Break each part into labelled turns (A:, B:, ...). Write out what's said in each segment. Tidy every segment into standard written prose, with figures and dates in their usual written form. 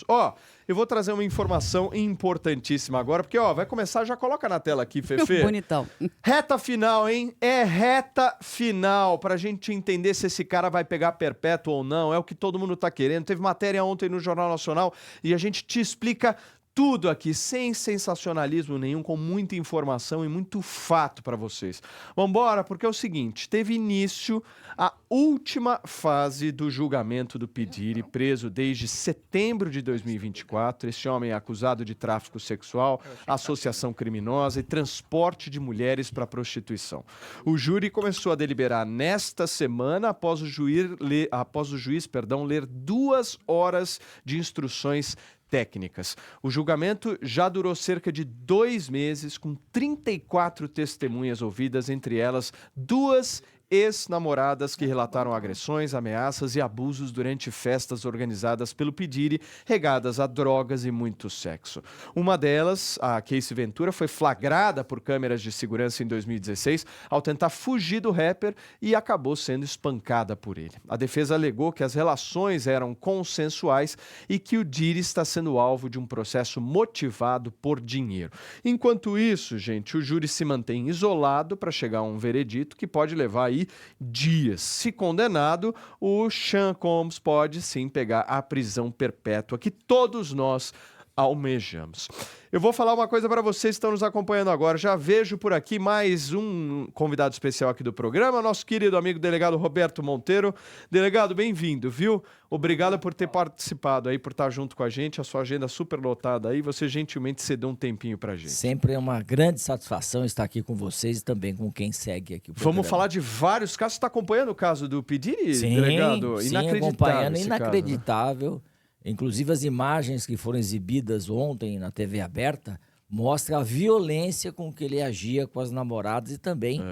A: Ó, eu vou trazer uma informação importantíssima agora, porque ó, vai começar, já coloca na tela aqui, Fefe.
B: Bonitão.
A: Reta final, hein? É reta final, pra gente entender se esse cara vai pegar perpétuo ou não, é o que todo mundo tá querendo. Teve matéria ontem no Jornal Nacional e a gente te explica tudo aqui, sem sensacionalismo nenhum, com muita informação e muito fato para vocês. Vambora, porque é o seguinte, teve início a última fase do julgamento do P. Diddy, preso desde setembro de 2024. Esse homem é acusado de tráfico sexual, associação criminosa e transporte de mulheres para prostituição. O júri começou a deliberar nesta semana após o juiz ler 2 horas de instruções técnicas. O julgamento já durou cerca de 2 meses, com 34 testemunhas ouvidas, entre elas 2 ex-namoradas que relataram agressões, ameaças e abusos durante festas organizadas pelo P. Diddy, regadas a drogas e muito sexo. Uma delas, a Casey Ventura, foi flagrada por câmeras de segurança em 2016 ao tentar fugir do rapper e acabou sendo espancada por ele. A defesa alegou que as relações eram consensuais e que o Diddy está sendo alvo de um processo motivado por dinheiro. Enquanto isso, gente, o júri se mantém isolado para chegar a um veredito que pode levar aí dias. Se condenado, o Sean Combs pode sim pegar a prisão perpétua que todos nós almejamos. Eu vou falar uma coisa para vocês que estão nos acompanhando agora. Já vejo por aqui mais um convidado especial aqui do programa, nosso querido amigo delegado Roberto Monteiro. Delegado, bem-vindo, viu? Obrigado por ter participado aí, por estar junto com a gente. A sua agenda super lotada aí. Você gentilmente cedeu um tempinho pra gente.
C: Sempre é uma grande satisfação estar aqui com vocês e também com quem segue aqui o programa.
A: Vamos falar de vários casos. Você está acompanhando o caso do P. Diddy,
C: sim,
A: delegado?
C: Sim,
A: Inacreditável
C: acompanhando,
A: esse
C: inacreditável.
A: Caso, né?
C: Inclusive as imagens que foram exibidas ontem na TV aberta mostram a violência com que ele agia com as namoradas e também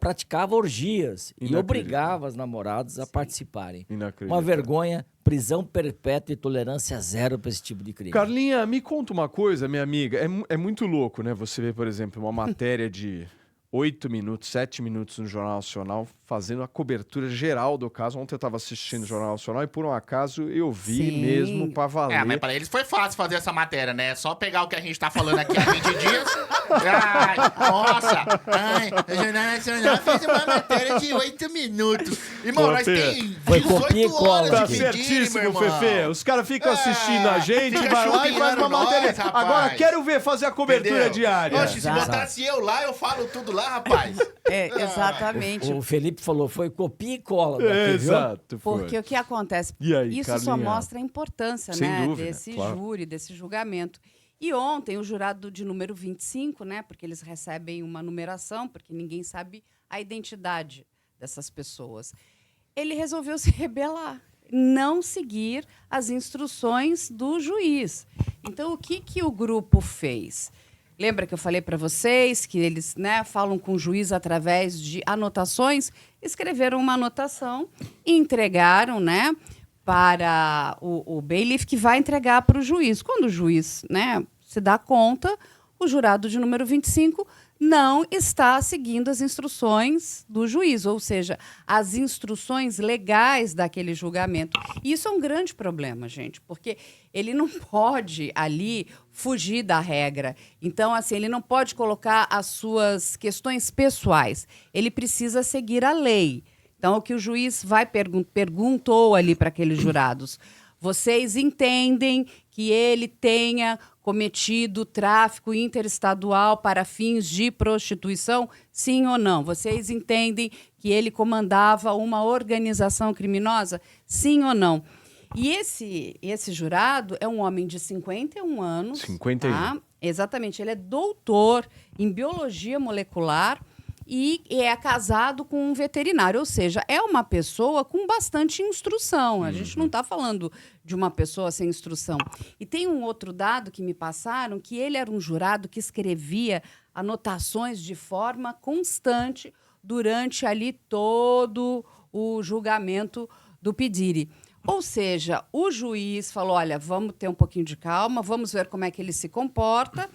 C: praticava orgias e obrigava as namoradas a participarem. Uma vergonha, prisão perpétua e tolerância zero para esse tipo de crime.
A: Carlinha, me conta uma coisa, minha amiga. É muito louco, né? Você vê, por exemplo, uma matéria de 8 minutos, 7 minutos no Jornal Nacional, fazendo a cobertura geral do caso. Ontem eu estava assistindo o Jornal Nacional e, por um acaso, eu vi mesmo pra valer.
D: Mas para eles foi fácil fazer essa matéria, né? É só pegar o que a gente tá falando aqui há 20 dias. Ai, nossa! Ai, o Jornal Nacional fez uma matéria de 8 minutos. Irmão, nós tem 18 horas
A: Tá
D: de pedir,
A: certíssimo, Fefe. Os caras ficam assistindo a gente, vai lá e faz uma matéria.
D: Rapaz.
A: Agora, quero ver fazer a cobertura diária.
D: Oxe, se botasse eu lá, eu falo tudo lá, rapaz.
B: Exatamente.
C: O Felipe falou, foi copia e cola.
A: Exato.
B: Porque o que acontece?
A: E aí,
B: isso só
A: Carlinha?
B: mostra a importância,
A: Sem
B: né,
A: dúvida,
B: desse
A: claro.
B: júri, desse julgamento. E ontem, o jurado de número 25, né, porque eles recebem uma numeração, porque ninguém sabe a identidade dessas pessoas, ele resolveu se rebelar, não seguir as instruções do juiz. Então, o que o grupo fez? Lembra que eu falei para vocês que eles, né, falam com o juiz através de anotações? Escreveram uma anotação e entregaram, né, para o bailiff, que vai entregar para o juiz. Quando o juiz, né, se dá conta, o jurado de número 25 não está seguindo as instruções do juiz, ou seja, as instruções legais daquele julgamento. E isso é um grande problema, gente, porque ele não pode ali fugir da regra. Então, assim, ele não pode colocar as suas questões pessoais. Ele precisa seguir a lei. Então, o que o juiz perguntou ali para aqueles jurados: vocês entendem que ele tenha cometido tráfico interestadual para fins de prostituição? Sim ou não? Vocês entendem que ele comandava uma organização criminosa? Sim ou não? E esse jurado é um homem de 51 anos.
A: 51.
B: Tá? Exatamente. Ele é doutor em biologia molecular e é casado com um veterinário, ou seja, é uma pessoa com bastante instrução. A gente não está falando de uma pessoa sem instrução. E tem um outro dado que me passaram, que ele era um jurado que escrevia anotações de forma constante durante ali todo o julgamento do P. Diddy. Ou seja, o juiz falou, olha, vamos ter um pouquinho de calma, vamos ver como é que ele se comporta,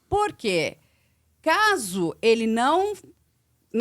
B: porque caso ele não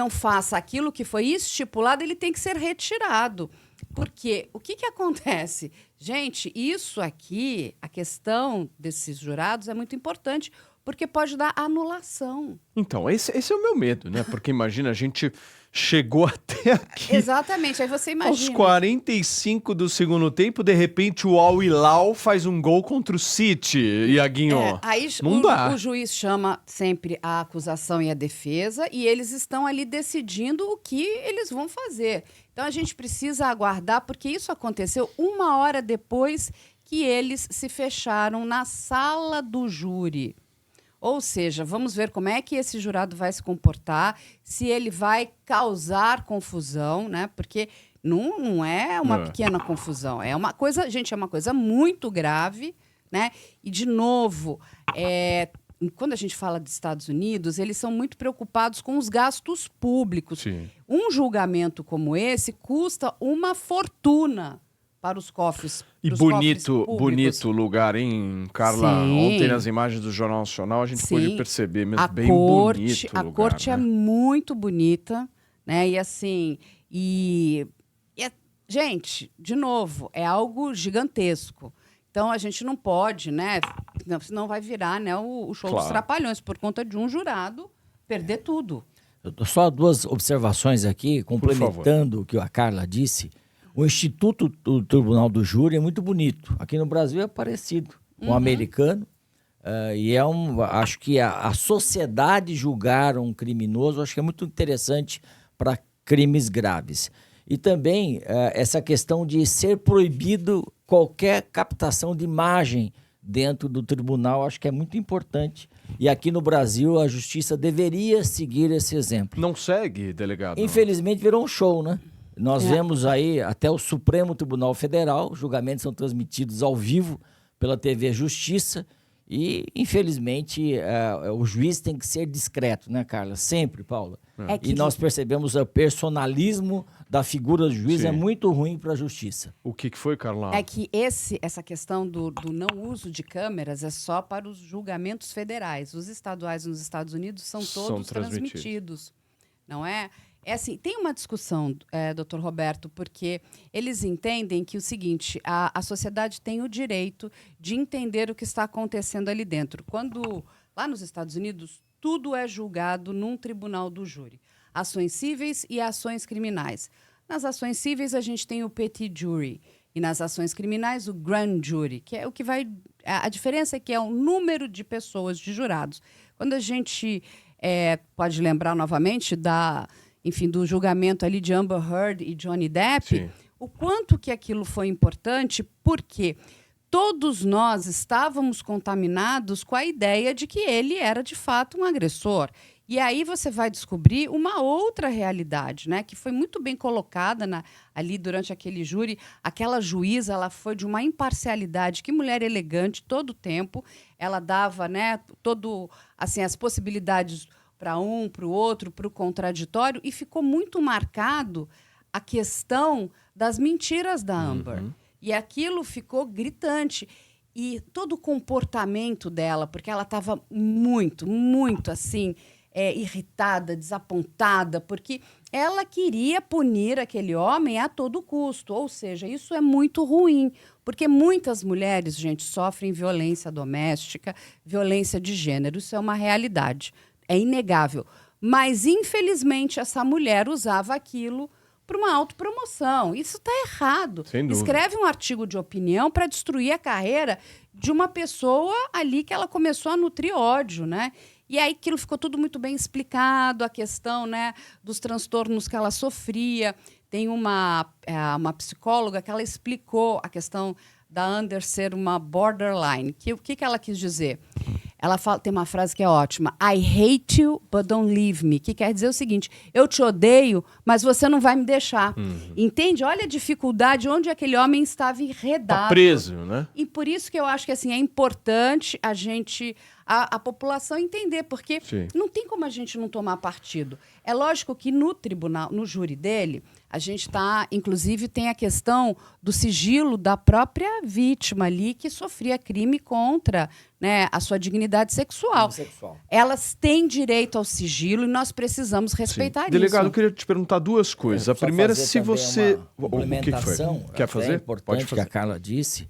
B: faça aquilo que foi estipulado, ele tem que ser retirado. Porque o que acontece? Gente, isso aqui, a questão desses jurados é muito importante, porque pode dar anulação.
A: Então, esse é o meu medo, né? Porque imagina, a gente chegou até aqui.
B: Exatamente, aí você imagina.
A: Aos 45 do segundo tempo, de repente o Al Hilal faz um gol contra o City, Iaguinho.
B: Aí
A: Não dá.
B: o juiz chama sempre a acusação e a defesa e eles estão ali decidindo o que eles vão fazer. Então a gente precisa aguardar, porque isso aconteceu 1 hora depois que eles se fecharam na sala do júri. Ou seja, vamos ver como é que esse jurado vai se comportar, se ele vai causar confusão, né? Porque não é uma pequena confusão, é uma coisa, gente, é uma coisa muito grave, né? E, de novo, quando a gente fala dos Estados Unidos, eles são muito preocupados com os gastos públicos.
A: Sim.
B: Um julgamento como esse custa uma fortuna para os cofres.
A: E bonito lugar, hein, Carla?
B: Sim.
A: Ontem nas imagens do Jornal Nacional a gente
B: Sim.
A: pôde perceber mesmo,
B: A
A: bem
B: corte,
A: bonito o
B: a
A: lugar,
B: corte
A: né?
B: é muito bonita, né? E assim, gente, de novo, é algo gigantesco. Então a gente não pode, né? Senão vai virar, né, o show dos Trapalhões por conta de um jurado perder tudo.
C: Só 2 observações aqui, complementando o que a Carla disse. O Instituto do Tribunal do Júri é muito bonito. Aqui no Brasil é parecido com o americano. E acho que a sociedade julgar um criminoso, acho que é muito interessante para crimes graves. E também essa questão de ser proibido qualquer captação de imagem dentro do tribunal, acho que é muito importante. E aqui no Brasil a justiça deveria seguir esse exemplo.
A: Não segue, delegado?
C: Infelizmente virou um show, né? Nós vemos aí até o Supremo Tribunal Federal, julgamentos são transmitidos ao vivo pela TV Justiça e, infelizmente, o juiz tem que ser discreto, né, Carla? Sempre, Paula. E nós percebemos o personalismo da figura do juiz é muito ruim para a justiça.
A: O que foi, Carla?
B: É que essa questão do não uso de câmeras é só para os julgamentos federais. Os estaduais nos Estados Unidos são todos transmitidos, não é? É assim, tem uma discussão, doutor Roberto, porque eles entendem que o seguinte, a sociedade tem o direito de entender o que está acontecendo ali dentro. Quando, lá nos Estados Unidos, tudo é julgado num tribunal do júri. Ações cíveis e ações criminais. Nas ações cíveis, a gente tem o petit jury. E nas ações criminais, o grand jury, que é o que vai... A diferença é que é o número de pessoas, de jurados. Quando a gente pode lembrar novamente do julgamento ali de Amber Heard e Johnny Depp, sim, o quanto que aquilo foi importante, porque todos nós estávamos contaminados com a ideia de que ele era, de fato, um agressor. E aí você vai descobrir uma outra realidade, né, que foi muito bem colocada ali durante aquele júri. Aquela juíza, ela foi de uma imparcialidade, que mulher elegante, todo o tempo. Ela dava, né, as possibilidades para um, para o outro, para o contraditório, e ficou muito marcado a questão das mentiras da Amber. E aquilo ficou gritante. E todo o comportamento dela, porque ela estava muito, muito assim, irritada, desapontada, porque ela queria punir aquele homem a todo custo. Ou seja, isso é muito ruim, porque muitas mulheres, gente, sofrem violência doméstica, violência de gênero. Isso é uma realidade. É inegável. Mas, infelizmente, essa mulher usava aquilo para uma autopromoção. Isso está errado. Escreve um artigo de opinião para destruir a carreira de uma pessoa ali que ela começou a nutrir ódio, né? E aí aquilo ficou tudo muito bem explicado, a questão, né, dos transtornos que ela sofria. Tem uma psicóloga que ela explicou a questão da Amber ser uma borderline. O que ela quis dizer? Ela tem uma frase que é ótima. I hate you, but don't leave me. Que quer dizer o seguinte, eu te odeio, mas você não vai me deixar. Entende? Olha a dificuldade onde aquele homem estava enredado.
A: Tá preso, né?
B: E por isso que eu acho que assim, é importante a gente a população entender, porque
A: Sim.
B: não tem como a gente não tomar partido. É lógico que no tribunal, no júri dele, a gente está, inclusive, tem a questão do sigilo da própria vítima ali que sofria crime contra, né, a sua dignidade sexual. Elas têm direito ao sigilo e nós precisamos respeitar isso.
A: Delegado, eu queria te perguntar duas coisas. A primeira, se você...
C: Uma
A: O que que foi? Quer fazer?
C: É importante
A: Pode
C: que
A: fazer.
C: a Carla disse,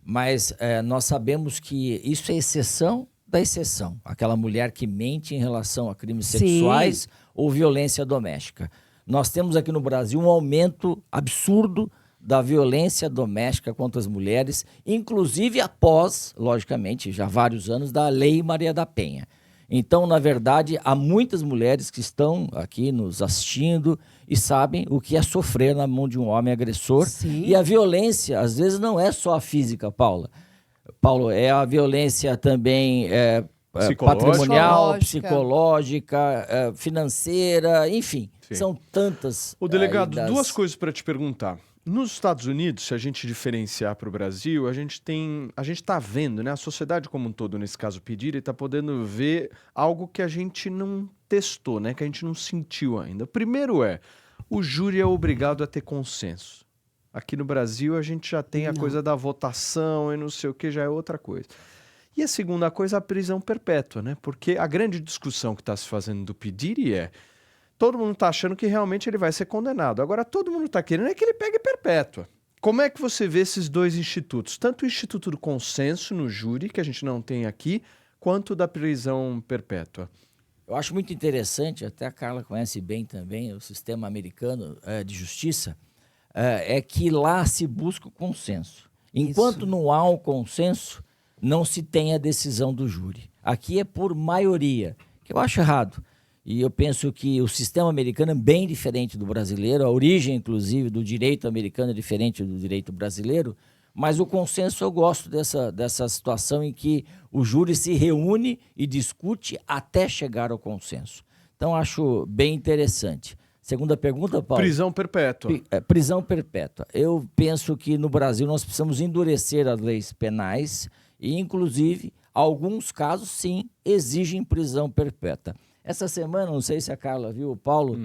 C: mas nós sabemos que isso é exceção da exceção. Aquela mulher que mente em relação a crimes
B: Sim.
C: sexuais ou violência doméstica. Nós temos aqui no Brasil um aumento absurdo da violência doméstica contra as mulheres, inclusive após, logicamente, já vários anos, da Lei Maria da Penha. Então, na verdade, há muitas mulheres que estão aqui nos assistindo e sabem o que é sofrer na mão de um homem agressor.
B: Sim.
C: E a violência, às vezes, não é só a física, Paulo, é a violência também
A: Psicológica.
C: patrimonial,
B: Psicológica.
C: psicológica, financeira, enfim.
A: Sim.
C: São tantas.
A: Ô, delegado,
C: aí
A: duas coisas para te perguntar. Nos Estados Unidos, se a gente diferenciar para o Brasil, a gente está vendo, né? A sociedade como um todo, nesse caso, pedir, está podendo ver algo que a gente não testou, né? Que a gente não sentiu ainda. O primeiro o júri é obrigado a ter consenso. Aqui no Brasil, a gente já tem a
B: Não.
A: coisa da votação e não sei o que, já é outra coisa. E a segunda coisa, a prisão perpétua, né? Porque a grande discussão que está se fazendo do pedir é... Todo mundo está achando que realmente ele vai ser condenado. Agora, todo mundo está querendo é que ele pegue perpétua. Como é que você vê esses dois institutos? Tanto o Instituto do Consenso no júri, que a gente não tem aqui, quanto da prisão perpétua.
C: Eu acho muito interessante, até a Carla conhece bem também o sistema americano de justiça, é que lá se busca o consenso. Enquanto não há um consenso, não se tem a decisão do júri. Aqui é por maioria, que eu acho errado. E eu penso que o sistema americano é bem diferente do brasileiro, a origem, inclusive, do direito americano é diferente do direito brasileiro, mas o consenso eu gosto dessa situação em que o júri se reúne e discute até chegar ao consenso. Então, acho bem interessante. Segunda pergunta, Paulo.
A: Prisão perpétua.
C: Prisão perpétua. Eu penso que no Brasil nós precisamos endurecer as leis penais e, inclusive, alguns casos, sim, exigem prisão perpétua. Essa semana, não sei se a Carla viu, o Paulo,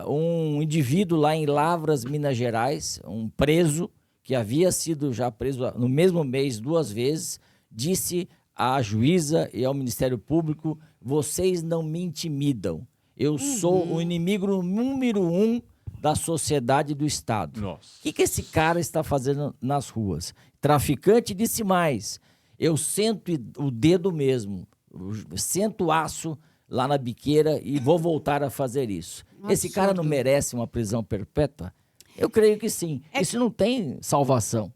C: um indivíduo lá em Lavras, Minas Gerais, um preso, que havia sido já preso no mesmo mês 2 vezes, disse à juíza e ao Ministério Público: vocês não me intimidam. Eu sou o inimigo número 1 da sociedade e do Estado.
A: Nossa.
C: O que esse cara está fazendo nas ruas? Traficante disse mais: eu sento o dedo mesmo, sento o aço lá na biqueira e vou voltar a fazer isso. Esse cara não merece uma prisão perpétua? Eu creio que sim. Isso não tem salvação.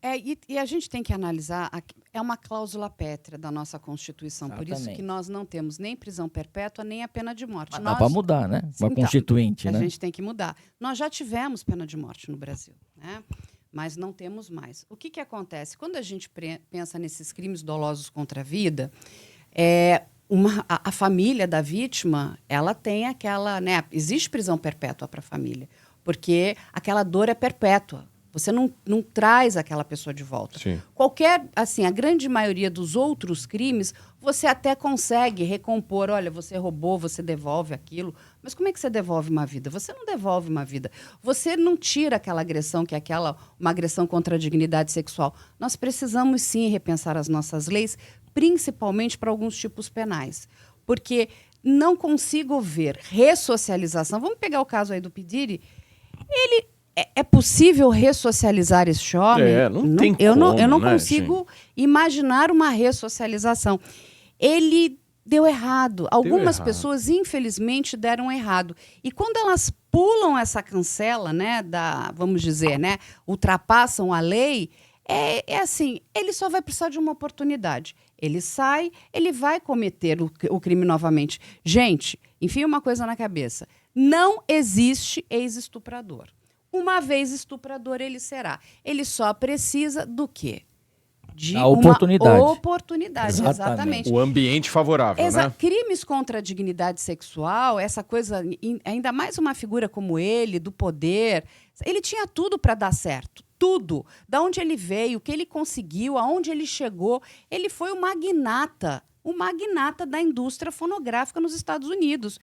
B: E a gente tem que analisar, é uma cláusula pétrea da nossa Constituição, por isso
C: Exatamente.
B: que nós não temos nem prisão perpétua, nem a pena de morte.
C: Mas dá para mudar, né? Uma
B: Então,
C: constituinte,
B: a
C: né?
B: gente tem que mudar. Nós já tivemos pena de morte no Brasil, né? Mas não temos mais. O que acontece? Quando a gente pensa nesses crimes dolosos contra a vida, a família da vítima, ela tem aquela, né? Existe prisão perpétua para a família, porque aquela dor é perpétua. Você não traz aquela pessoa de volta.
A: Sim.
B: A grande maioria dos outros crimes, você até consegue recompor. Olha, você roubou, você devolve aquilo. Mas como é que você devolve uma vida? Você não devolve uma vida. Você não tira aquela agressão, que é uma agressão contra a dignidade sexual. Nós precisamos, sim, repensar as nossas leis, principalmente para alguns tipos penais. Porque não consigo ver ressocialização. Vamos pegar o caso aí do Pediri. É possível ressocializar esse homem?
A: Não tem
B: eu
A: como,
B: não
A: né,
B: consigo imaginar uma ressocialização. Ele deu errado. Algumas pessoas, infelizmente, deram errado. E quando elas pulam essa cancela, né, vamos dizer, né, ultrapassam a lei, assim, ele só vai precisar de uma oportunidade. Ele sai, ele vai cometer o crime novamente. Gente, enfim, uma coisa na cabeça. Não existe ex-estuprador. Uma vez estuprador, ele será. Ele só precisa do quê? De
C: a oportunidade.
B: Uma oportunidade, exatamente.
A: O ambiente favorável, né?
B: Crimes contra a dignidade sexual, essa coisa, ainda mais uma figura como ele, do poder, ele tinha tudo para dar certo. Tudo. Da onde ele veio, o que ele conseguiu, aonde ele chegou. Ele foi o magnata o magnata da indústria fonográfica nos Estados Unidos.